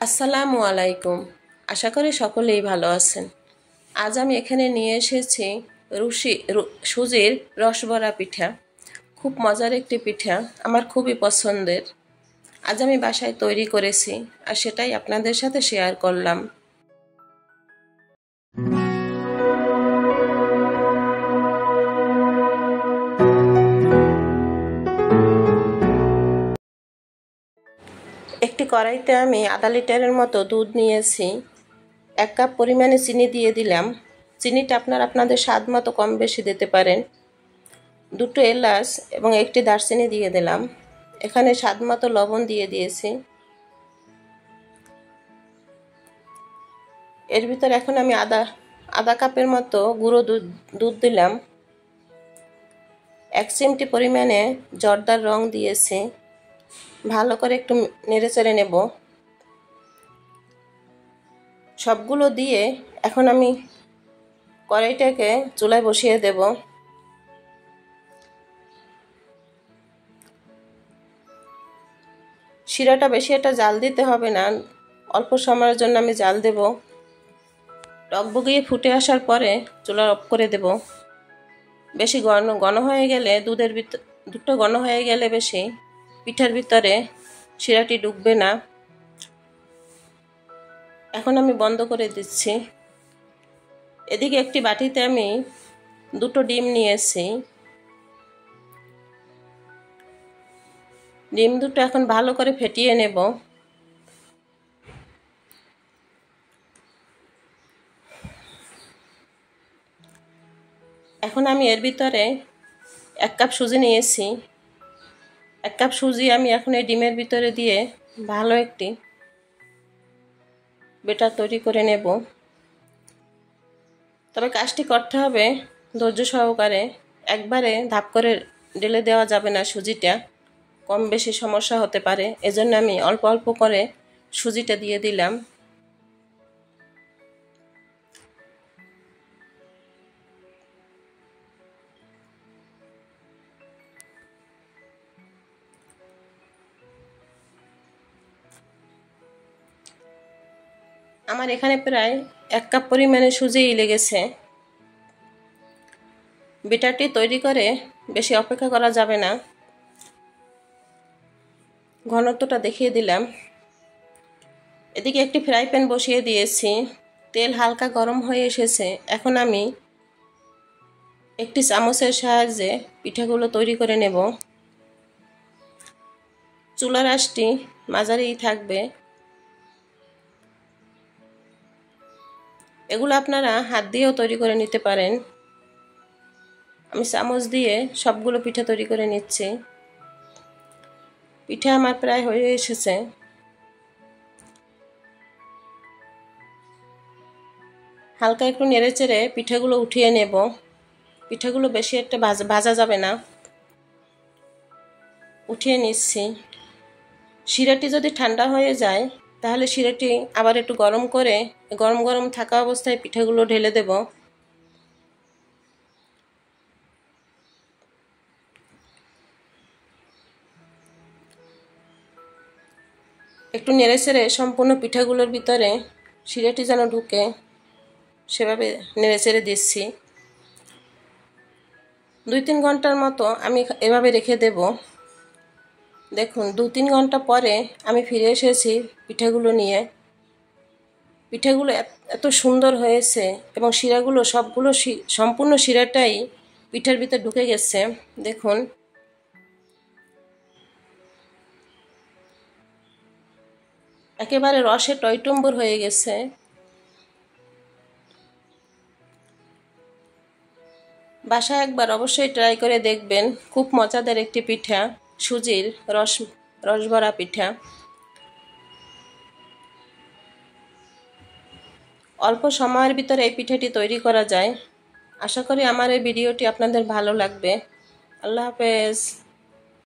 আসসালামু আলাইকুম। আশা করি সকলেই ভালো আছেন। আজ আমি এখানে নিয়ে এসেছি সুজির রসবড়া পিঠা। খুব মজার একটি পিঠা, আমার খুবই পছন্দের। আজ আমি বাসায় তৈরি করেছি আর সেটাই আপনাদের সাথে শেয়ার করলাম। একটি কড়াইতে আমি আধা লিটারের মতো দুধ নিয়েছি। 1 কাপ পরিমাণে চিনি দিয়ে দিলাম। চিনিটা আপনারা আপনাদের স্বাদ মতো কম বেশি দিতে পারেন। 2টো এলাচ এবং 1টি দারচিনি দিয়ে দিলাম। এখানে স্বাদ মতো লবণ দিয়ে দিয়েছি। এর ভিতরে এখন আমি আধা কাপের মতো গুঁড়ো দুধ দিলাম। 1 চিমটি পরিমাণে জর্দার রং দিয়েছি। ভালো করে একটু নেড়েচেড়ে নেব। সবগুলো দিয়ে এখন আমি কড়াইটাকে চুলায় বসিয়ে দেব। শিরাটা বেশি একটা জাল দিতে হবে না, অল্প সময়ের জন্য আমি জাল দেব। টকবগিয়ে ফুটে আসার পরে চুলা অফ করে দেব। বেশি ঘন হয়ে গেলে দুধটা ঘন হয়ে গেলে বেশি পিঠার ভিতরে শিরাটি ঢুকবে না। এখন আমি বন্ধ করে দিচ্ছি। এদিকে একটি বাটিতে আমি 2টো ডিম নিয়েছি। ডিম দুটো এখন ভালো করে ফেটিয়ে নেব। এখন আমি এর ভিতরে 1 কাপ সুজি নিয়েছি। 1 কাপ সুজি আমি এখন এই ডিমের ভিতরে দিয়ে ভালো একটি ব্যাটার তৈরি করে নেব। তবে কাজটি করতে হবে ধৈর্য সহকারে। একবারে ধাপ করে ঢেলে দেওয়া যাবে না, সুজিটা কম বেশি সমস্যা হতে পারে। এজন্য আমি অল্প অল্প করে সুজিটা দিয়ে দিলাম। আমার এখানে প্রায় 1 কাপ পরিমাণে সুজি লেগেছে। ব্যাটারটি তৈরি করে বেশি অপেক্ষা করা যাবে না। ঘনত্বটা দেখিয়ে দিলাম। এদিকে একটি ফ্রাই প্যান বসিয়ে দিয়েছি। তেল হালকা গরম হয়ে এসেছে। এখন আমি একটি চামচের সাহায্যে পিঠাগুলো তৈরি করে নেব। চুলার আঁচটি মাঝারিই থাকবে। এগুলো আপনারা হাত দিয়েও তৈরি করে নিতে পারেন। আমি চামচ দিয়ে সবগুলো পিঠা তৈরি করে নিচ্ছি। পিঠা আমার প্রায় হয়ে এসেছে। হালকা একটু নেড়েচেড়ে পিঠাগুলো উঠিয়ে নেব। পিঠাগুলো বেশি একটা ভাজা যাবে না। উঠিয়ে নিচ্ছি। শিরাটি যদি ঠান্ডা হয়ে যায় তাহলে শিরাটি আবার একটু গরম করে গরম থাকা অবস্থায় পিঠাগুলো ঢেলে দেব। একটু নেড়েচেড়ে সম্পূর্ণ পিঠাগুলোর ভিতরে শিরাটি যেন ঢুকে সেভাবে নেড়েচেড়ে দিচ্ছি। 2-3 ঘন্টার মতো আমি এভাবে রেখে দেব। দেখুন 2-3 ঘন্টা পরে আমি ফিরে এসেছি পিঠাগুলো নিয়ে। পিঠাগুলো এত সুন্দর হয়েছে এবং শিরাগুলো সবগুলো সম্পূর্ণ শিরাটাই পিঠার ভিতরে ঢুকে গেছে। দেখুন একেবারে রসে টইটুম্বুর হয়ে গেছে। বাসায় একবার অবশ্যই ট্রাই করে দেখবেন। খুব মজাদার একটি পিঠা, সুজির রসবড়া পিঠা। অল্প সময়ের ভিতরে এই পিঠাটি তৈরি করা যায়। আশা করি আমার এই ভিডিওটি আপনাদের ভালো লাগবে। আল্লাহ হাফেজ।